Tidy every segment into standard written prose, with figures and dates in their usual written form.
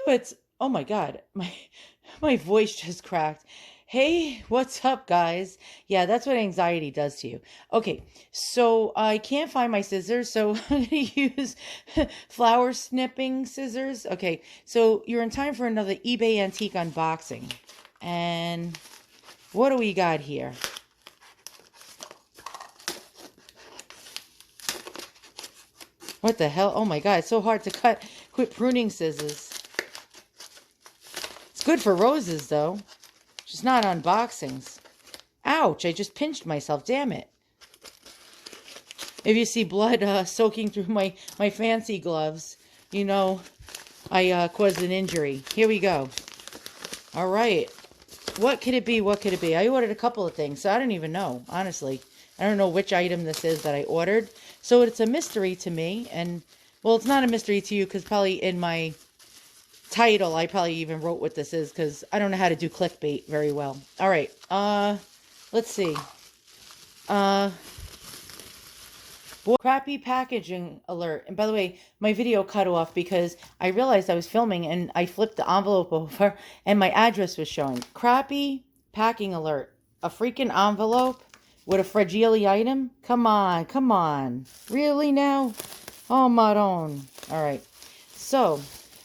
It's oh my God, my voice just cracked. Hey, what's up, guys? Yeah, that's what anxiety does to you. Okay, so I can't find my scissors, so I'm gonna use flower snipping scissors. Okay, so you're in time for another eBay antique unboxing. And what do we got here? What the hell? Oh my God, it's so hard to cut. Quit pruning scissors. It's good for roses, though. Just not unboxings. Ouch, I just pinched myself, damn it. If you see blood soaking through my fancy gloves, you know I caused an injury. Here we go. All right. What could it be? What could it be? I ordered a couple of things, so I don't even know, honestly. I don't know which item this is that I ordered. So it's a mystery to me. And, well, it's not a mystery to you because probably in my title, I probably even wrote what this is because I don't know how to do clickbait very well. All right. Let's see. Crappy packaging alert. And by the way, my video cut off because I realized I was filming and I flipped the envelope over and my address was showing. Crappy packing alert. A freaking envelope with a fragile item? Come on, come on. Really now? Oh, Maron. All right. So,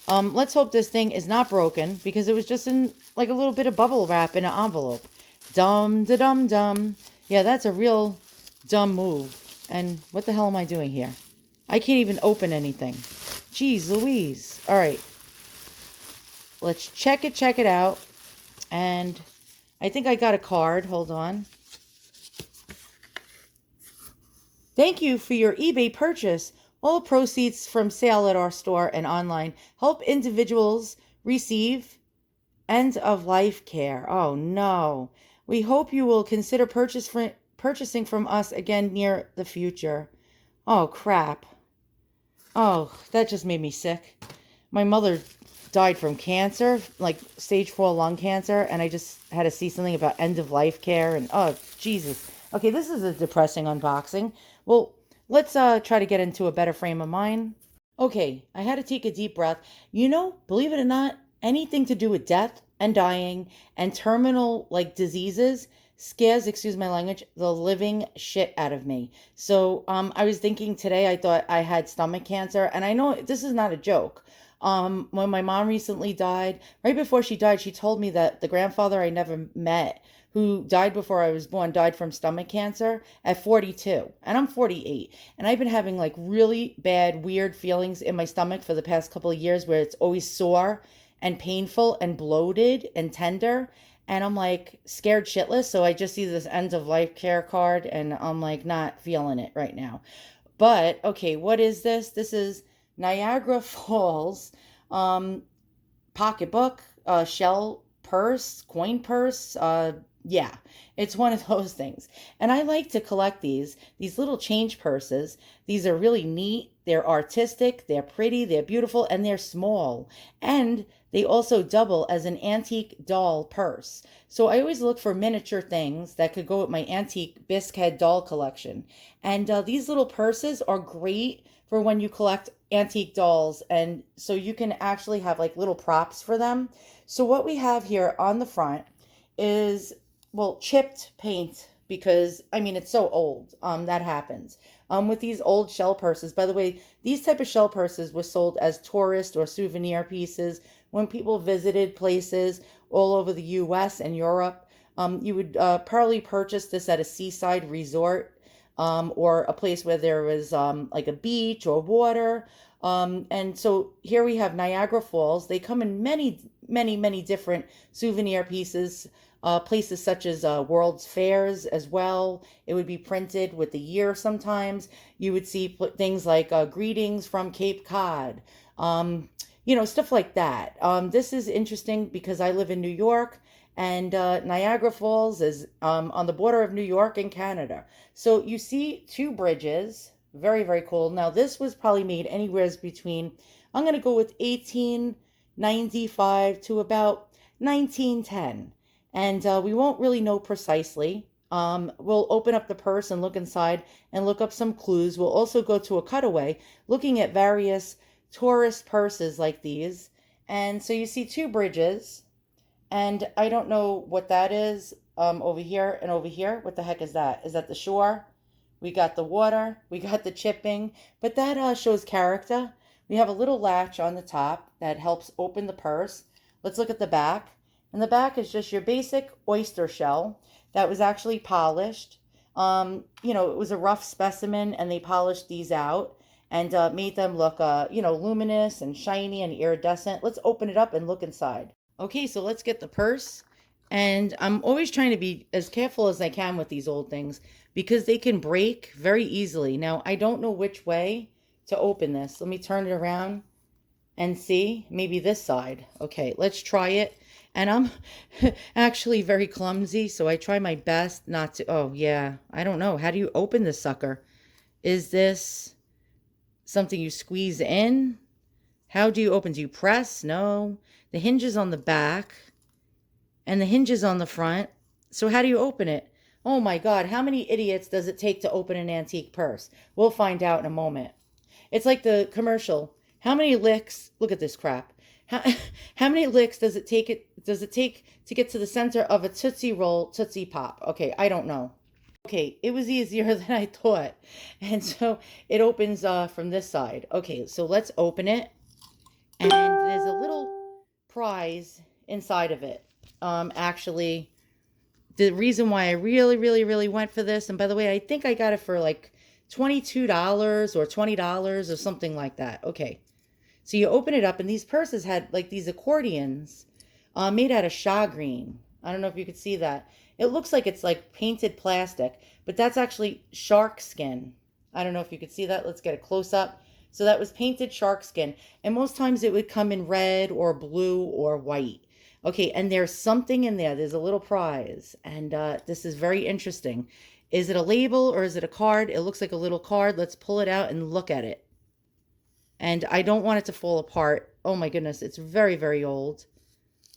let's hope this thing is not broken because it was just in like a little bit of bubble wrap in an envelope. Dum-da-dum-dum. Yeah, that's a real dumb move. And what the hell am I doing here? I can't even open anything. Jeez Louise. All right. Let's check it out. And I think I got a card. Hold on. Thank you for your eBay purchase. All proceeds from sale at our store and online help individuals receive end-of-life care. Oh, no. We hope you will consider purchasing from us again near the future. Oh, crap. Oh, that just made me sick. My mother died from cancer, like stage 4 lung cancer, and I just had to see something about end-of-life care, and oh, Jesus. Okay, this is a depressing unboxing. Well, let's try to get into a better frame of mind. Okay, I had to take a deep breath. You know, believe it or not, anything to do with death and dying and terminal like diseases scares, excuse my language, the living shit out of me. So I was thinking today, I thought I had stomach cancer, and I know this is not a joke. When my mom recently died, right before she died, she told me that the grandfather I never met, who died before I was born, died from stomach cancer at 42. And I'm 48. And I've been having like really bad, weird feelings in my stomach for the past couple of years where it's always sore and painful and bloated and tender. And I'm like scared shitless. So I just see this end of life care card and I'm like not feeling it right now. But okay, what is this? This is Niagara Falls pocketbook, shell purse, coin purse. Yeah, it's one of those things. And I like to collect these little change purses. These are really neat. They're artistic, they're pretty, they're beautiful, and they're small. And they also double as an antique doll purse. So I always look for miniature things that could go with my antique bisque head doll collection. And these little purses are great for when you collect antique dolls. And so you can actually have like little props for them. So what we have here on the front is, well, chipped paint because I mean it's so old. That happens. With these old shell purses. By the way, these type of shell purses were sold as tourist or souvenir pieces when people visited places all over the U.S. and Europe. You would probably purchase this at a seaside resort or a place where there was like a beach or water. And so here we have Niagara Falls. They come in many different souvenir pieces. Places such as World's Fairs as well. It would be printed with the year sometimes. You would see things like greetings from Cape Cod, stuff like that. This is interesting because I live in New York and Niagara Falls is on the border of New York and Canada. So you see two bridges, very, very cool. Now this was probably made anywhere between, I'm going to go with 1895 to about 1910. And we won't really know precisely. We'll open up the purse and look inside and look up some clues. We'll also go to a cutaway looking at various tourist purses like these And so you see two bridges, and I don't know what that is, over here and over here. What the heck is that? Is that the shore? We got the water, we got the chipping, but that shows character. We have a little latch on the top that helps open the purse. Let's look at the back. And the back is just your basic oyster shell that was actually polished. It was a rough specimen, and they polished these out and made them look, luminous and shiny and iridescent. Let's open it up and look inside. Okay, so let's get the purse. And I'm always trying to be as careful as I can with these old things because they can break very easily. Now, I don't know which way to open this. Let me turn it around and see. Maybe this side. Okay, let's try it. And I'm actually very clumsy, so I try my best not to. Oh, yeah. I don't know. How do you open this sucker? Is this something you squeeze in? How do you open? Do you press? No. The hinge is on the back and the hinge is on the front. So how do you open it? Oh my God, how many idiots does it take to open an antique purse? We'll find out in a moment. It's like the commercial. How many licks? Look at this crap. How, how many licks does it take to get to the center of a Tootsie Roll Tootsie Pop? Okay, I don't know. Okay, it was easier than I thought. And so it opens from this side. Okay, so let's open it. And there's a little prize inside of it. Actually, the reason why I really, really, really went for this, and by the way, I think I got it for like $22 or $20 or something like that. Okay, so you open it up, and these purses had like these accordions made out of shagreen. I don't know if you could see that. It looks like it's like painted plastic, but that's actually shark skin. I don't know if you could see that. Let's get a close up. So that was painted shark skin. And most times it would come in red or blue or white. Okay, and there's something in there. There's a little prize. And this is very interesting. Is it a label or is it a card? It looks like a little card. Let's pull it out and look at it. And I don't want it to fall apart. Oh my goodness, it's very, very old.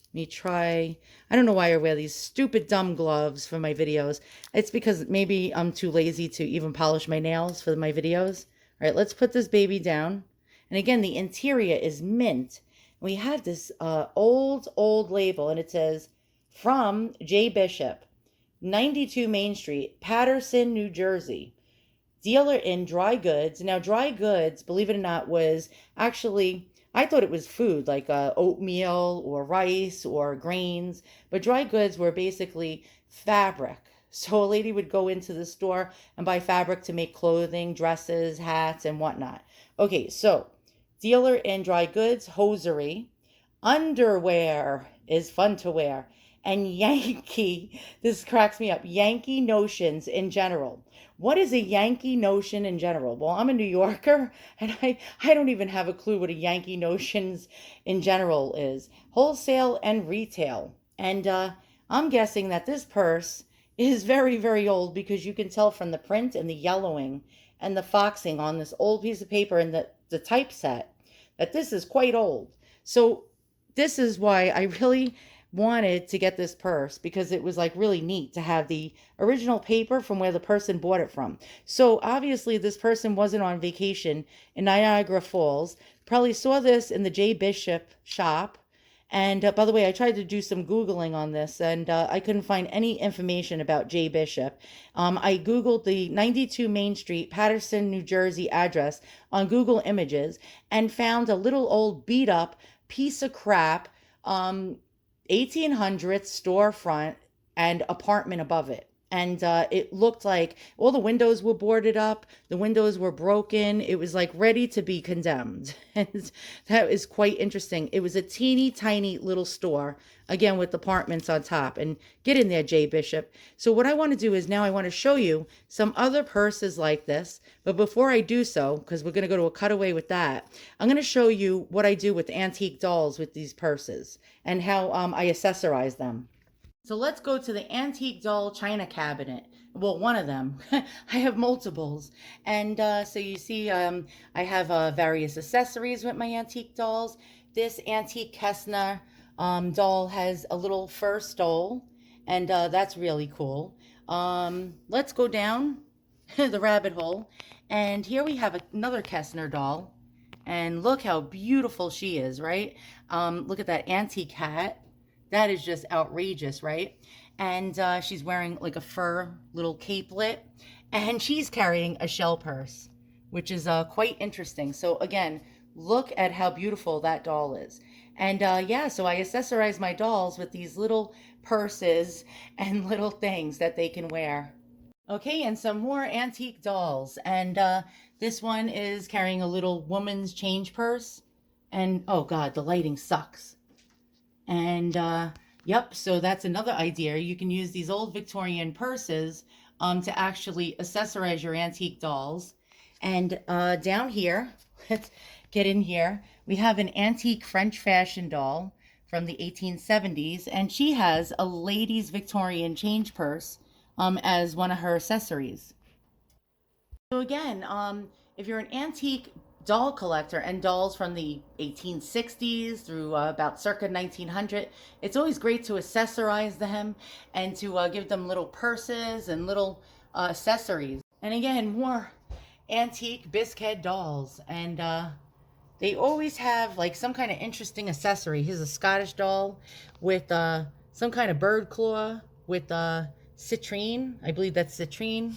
Let me try. I don't know why I wear these stupid dumb gloves for my videos. It's because maybe I'm too lazy to even polish my nails for my videos. All right, let's put this baby down. And again, the interior is mint. We have this old label, and it says, from J. Bishop, 92 Main Street, Paterson, New Jersey. Dealer in dry goods. Now, dry goods, believe it or not, was actually, I thought it was food, like oatmeal or rice or grains. But dry goods were basically fabric. So a lady would go into the store and buy fabric to make clothing, dresses, hats, and whatnot. Okay, so dealer in dry goods, hosiery, underwear is fun to wear, and Yankee, this cracks me up, Yankee notions in general. What is a Yankee notion in general? Well, I'm a New Yorker, and I don't even have a clue what a Yankee notions in general is. Wholesale and retail. And I'm guessing that this purse is very, very old because you can tell from the print and the yellowing and the foxing on this old piece of paper and the typeset that this is quite old. So this is why I really wanted to get this purse, because it was like really neat to have the original paper from where the person bought it from. So obviously this person wasn't on vacation in Niagara Falls, probably saw this in the J. Bishop shop. And by the way, I tried to do some Googling on this, and I couldn't find any information about J. Bishop. I Googled the 92 Main Street, Paterson, New Jersey address on Google Images and found a little old beat up piece of crap 1800s storefront and apartment above it. And it looked like all the windows were boarded up, the windows were broken. It was like ready to be condemned. And that is quite interesting. It was a teeny tiny little store, again with apartments on top. And get in there, J. Bishop. So what I want to do is now I want to show you some other purses like this. But before I do so, because we're going to go to a cutaway with that, I'm going to show you what I do with antique dolls with these purses and how I accessorize them. So let's go to the antique doll china cabinet. Well, one of them. I have multiples. And so you see I have various accessories with my antique dolls. This antique Kessner doll has a little fur stole, and that's really cool. Let's go down the rabbit hole. And here we have another Kessner doll. And look how beautiful she is, right? Look at that antique hat. That is just outrageous, right? And she's wearing like a fur little capelet, and she's carrying a shell purse, which is quite interesting. So again, look at how beautiful that doll is. And yeah, so I accessorize my dolls with these little purses and little things that they can wear. Okay, and some more antique dolls. And this one is carrying a little woman's change purse. And oh God, the lighting sucks. And yep, so that's another idea. You can use these old Victorian purses to actually accessorize your antique dolls. And down here, let's get in here, we have an antique French fashion doll from the 1870s, and she has a lady's Victorian change purse as one of her accessories. So again, if you're an antique doll collector and dolls from the 1860s through about circa 1900, it's always great to accessorize them and to give them little purses and little accessories. And again, more antique biscuit dolls, and they always have like some kind of interesting accessory. Here's a Scottish doll with some kind of bird claw with citrine. I believe that's citrine.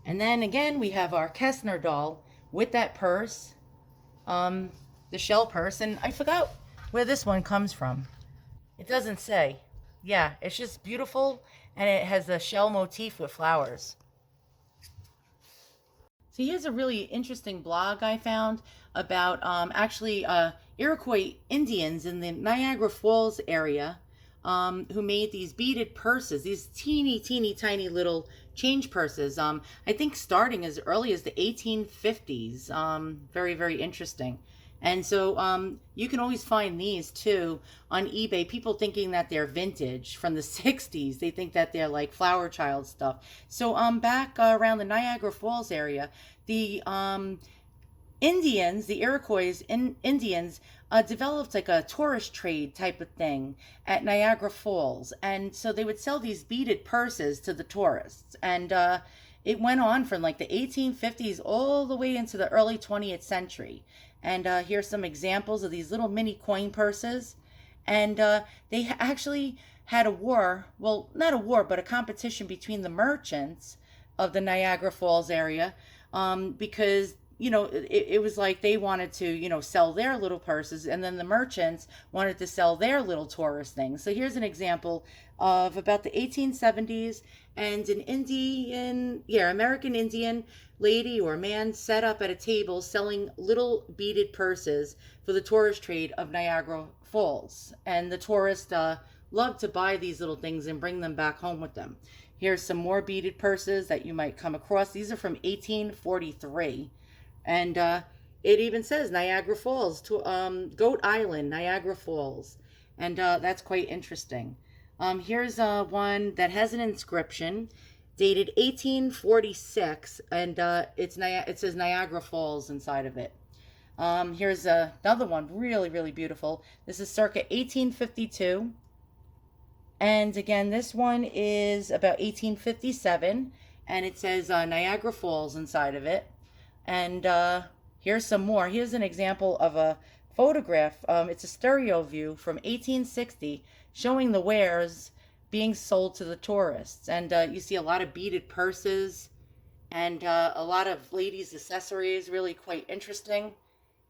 And then again, we have our Kessner doll with that purse, the shell purse. And I forgot where this one comes from. It doesn't say. Yeah, it's just beautiful, and it has a shell motif with flowers. So here's a really interesting blog I found about actually Iroquois Indians in the Niagara Falls area who made these beaded purses, these teeny, teeny, tiny little change purses. I think starting as early as the 1850s. Very, very interesting. And so you can always find these too on eBay. People thinking that they're vintage from the 60s. They think that they're like flower child stuff. So back around the Niagara Falls area, the Indians, the Iroquois Indians, developed like a tourist trade type of thing at Niagara Falls. And so they would sell these beaded purses to the tourists. And it went on from like the 1850s all the way into the early 20th century. And here's some examples of these little mini coin purses. And they actually had a war, well, not a war, but a competition between the merchants of the Niagara Falls area because it was like they wanted to, sell their little purses, and then the merchants wanted to sell their little tourist things. So here's an example of about the 1870s, and an American Indian lady or man set up at a table selling little beaded purses for the tourist trade of Niagara Falls. And the tourists love to buy these little things and bring them back home with them. Here's some more beaded purses that you might come across. These are from 1843. And it even says Niagara Falls, to Goat Island, Niagara Falls. And that's quite interesting. Here's one that has an inscription dated 1846, and it says Niagara Falls inside of it. Here's another one, really, really beautiful. This is circa 1852. And again, this one is about 1857, and it says Niagara Falls inside of it. And here's some more. Here's an example of a photograph. It's a stereo view from 1860 showing the wares being sold to the tourists. And you see a lot of beaded purses and a lot of ladies' accessories, really quite interesting.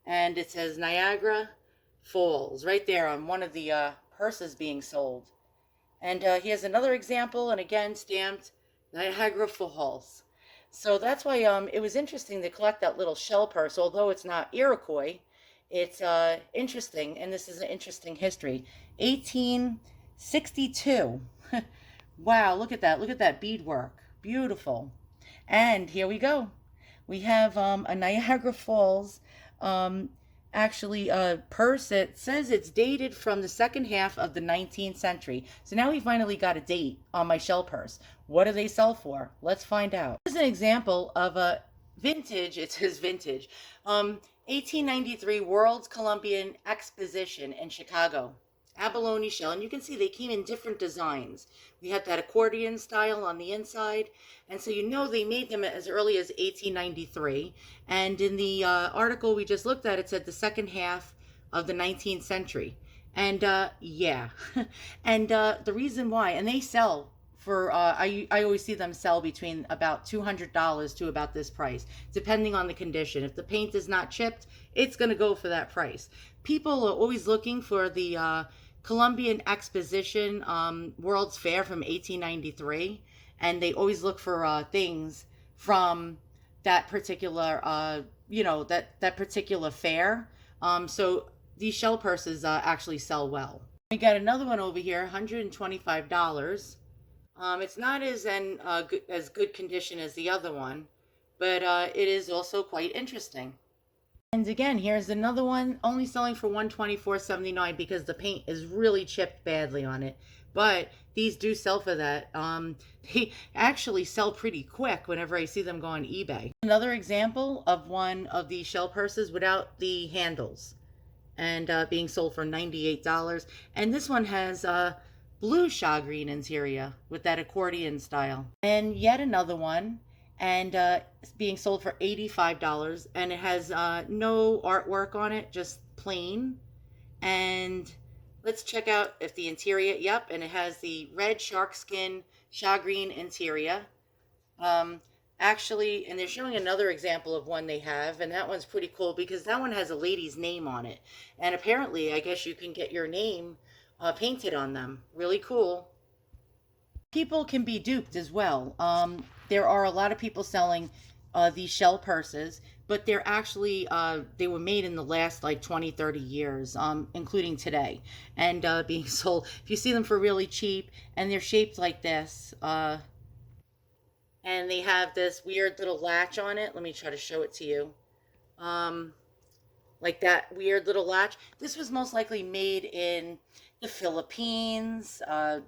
And it says Niagara Falls right there on one of the purses being sold. And here's another example, and again stamped Niagara Falls. So that's why it was interesting to collect that little shell purse. Although it's not Iroquois, it's interesting, and this is an interesting history. 1862. Wow, look at that. Look at that beadwork. Beautiful. And here we go. We have a Niagara Falls actually a purse that says it's dated from the second half of the 19th century. So now we finally got a date on my shell purse. What do they sell for? Let's find out. Here's an example of a vintage, it says vintage, 1893 World's Columbian Exposition in Chicago. abalone shell, and you can see they came in different designs. We had that accordion style on the inside, and so you know they made them as early as 1893. And in the article we just looked at, it said the second half of the 19th century. And yeah, and the reason why, and they sell for I always see them sell between about $200 to about this price, depending on the condition. If the paint is not chipped, it's going to go for that price. People are always looking for the Columbian Exposition World's Fair from 1893, and they always look for things from that particular that particular fair. So these shell purses actually sell well. We got another one over here, $125. It's not as good condition as the other one, but it is also quite interesting. And again, here's another one, only selling for $124.79 because the paint is really chipped badly on it. But these do sell for that. They actually sell pretty quick whenever I see them go on eBay. Another example of one of these shell purses without the handles, and being sold for $98. And this one has blue shagreen interior with that accordion style. And yet another one, and it's being sold for $85, and it has no artwork on it, just plain. And let's check out if the interior, yep, and it has the red shark skin shagreen interior. Actually, and they're showing another example of one they have, and that one's pretty cool because that one has a lady's name on it. And apparently, I guess you can get your name painted on them. Really cool. People can be duped as well. There are a lot of people selling these shell purses, but they're actually, they were made in the last like 20, 30 years, including today, and being sold. If you see them for really cheap, and they're shaped like this, and they have this weird little latch on it. Let me try to show it to you. Like that weird little latch. This was most likely made in the Philippines,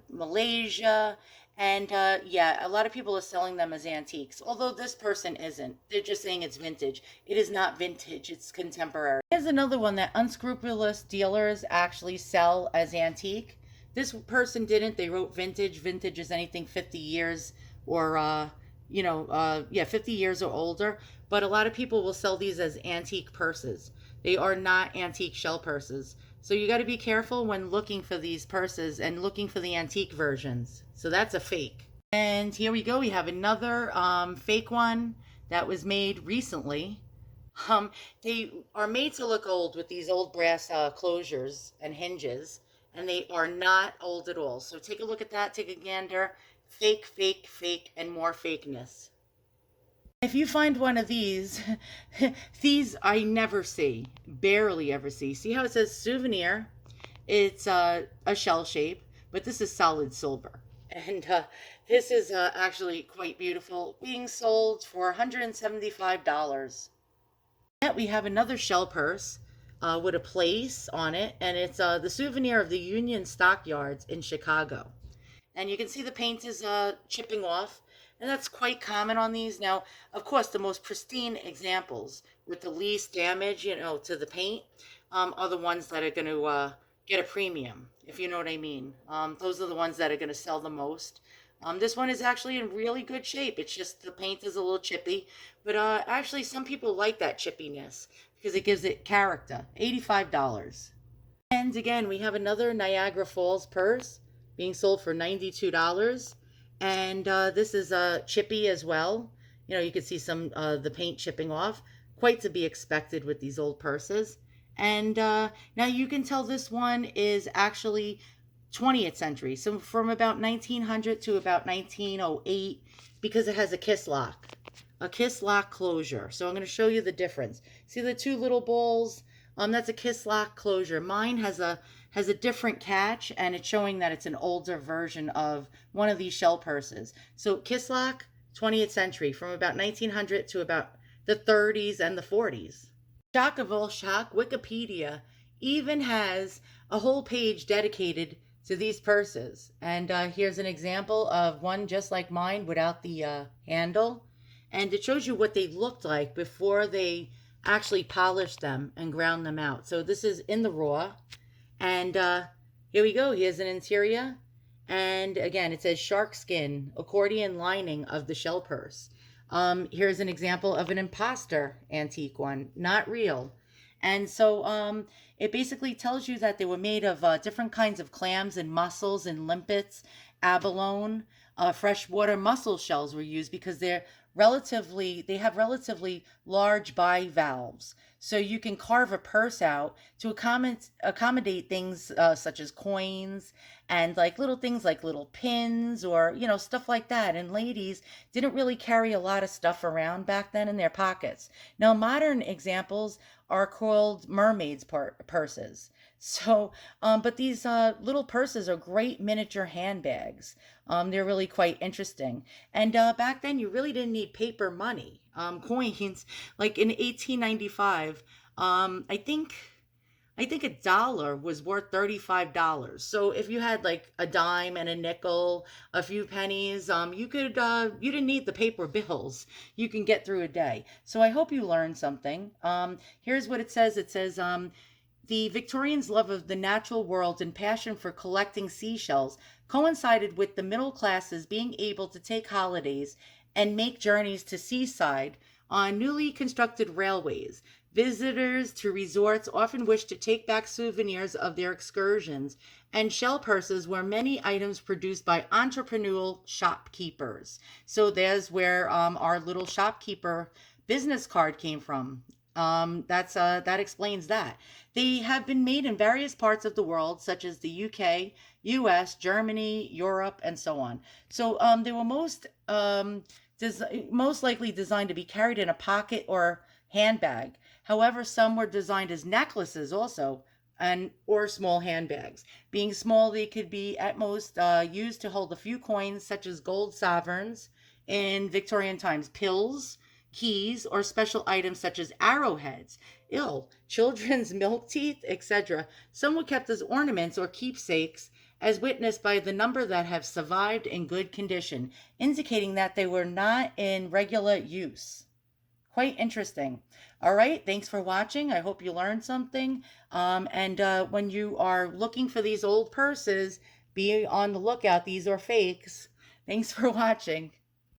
Malaysia, and yeah, a lot of people are selling them as antiques, although this person isn't. They're just saying it's vintage. It is not vintage, it's contemporary. Here's another one that unscrupulous dealers actually sell as antique. This person didn't. They wrote vintage. Vintage is anything 50 years or yeah, 50 years or older. But a lot of people will sell these as antique purses. They are not antique shell purses. So you got to be careful when looking for these purses and looking for the antique versions. So that's a fake. And here we go. We have another fake one that was made recently. They are made to look old with these old brass closures and hinges, and they are not old at all. So take a look at that. Take a gander. Fake, fake, fake, and more fakeness. If you find one of these, these I never see, barely ever see. See how it says Souvenir? It's a shell shape, but this is solid silver. And this is actually quite beautiful, being sold for $175. Yet we have another shell purse with a place on it, and it's the Souvenir of the Union Stockyards in Chicago. And you can see the paint is chipping off, and that's quite common on these. Now, of course, the most pristine examples with the least damage, to the paint, are the ones that are going to get a premium, if you know what I mean. Those are the ones that are going to sell the most. This one is actually in really good shape. It's just the paint is a little chippy, but actually some people like that chippiness because it gives it character. $85. And again, we have another Niagara Falls purse being sold for $92. And this is chippy as well. You can see some the paint chipping off. Quite to be expected with these old purses. And now you can tell this one is actually 20th century. So from about 1900 to about 1908, because it has a kiss lock. A kiss lock closure. So I'm going to show you the difference. See the two little balls? That's a kiss lock closure. Mine has a different catch, and it's showing that it's an older version of one of these shell purses. So kiss lock, 20th century, from about 1900 to about the 30s and the 40s. Shock of all shock, Wikipedia even has a whole page dedicated to these purses. And here's an example of one just like mine without the handle. And it shows you what they looked like before they actually polished them and ground them out. So this is in the raw. And Here we go. Here's an interior. And again, it says shark skin, accordion lining of the shell purse. Here's an example of an imposter antique one, not real. And so it basically tells you that they were made of different kinds of clams and mussels and limpets, abalone, freshwater mussel shells were used because they have relatively large bivalves. So you can carve a purse out to accommodate things such as coins and like little things like little pins or, stuff like that. And ladies didn't really carry a lot of stuff around back then in their pockets. Now, modern examples are called mermaids purses. So, but these little purses are great miniature handbags. They're really quite interesting. And back then, you really didn't need paper money. Coins, like in 1895, I think a dollar was worth $35. So if you had like a dime and a nickel, a few pennies, you didn't need the paper bills. You can get through a day. So I hope you learned something. Here's what it says. It says, the Victorians' love of the natural world and passion for collecting seashells coincided with the middle classes being able to take holidays and make journeys to seaside on newly constructed railways. Visitors to resorts often wished to take back souvenirs of their excursions, and shell purses were many items produced by entrepreneurial shopkeepers. So there's where our little shopkeeper business card came from. That explains that. They have been made in various parts of the world, such as the UK, US, Germany, Europe, and so on. So they were most likely designed to be carried in a pocket or handbag. However, some were designed as necklaces also, and or small handbags. Being small, they could be at most used to hold a few coins, such as gold sovereigns in Victorian times, pills, keys, or special items such as arrowheads, children's milk teeth, etc. Some were kept as ornaments or keepsakes, as witnessed by the number that have survived in good condition, indicating that they were not in regular use. Quite interesting. All right, thanks for watching. I hope you learned something. And when you are looking for these old purses, be on the lookout. These are fakes. Thanks for watching.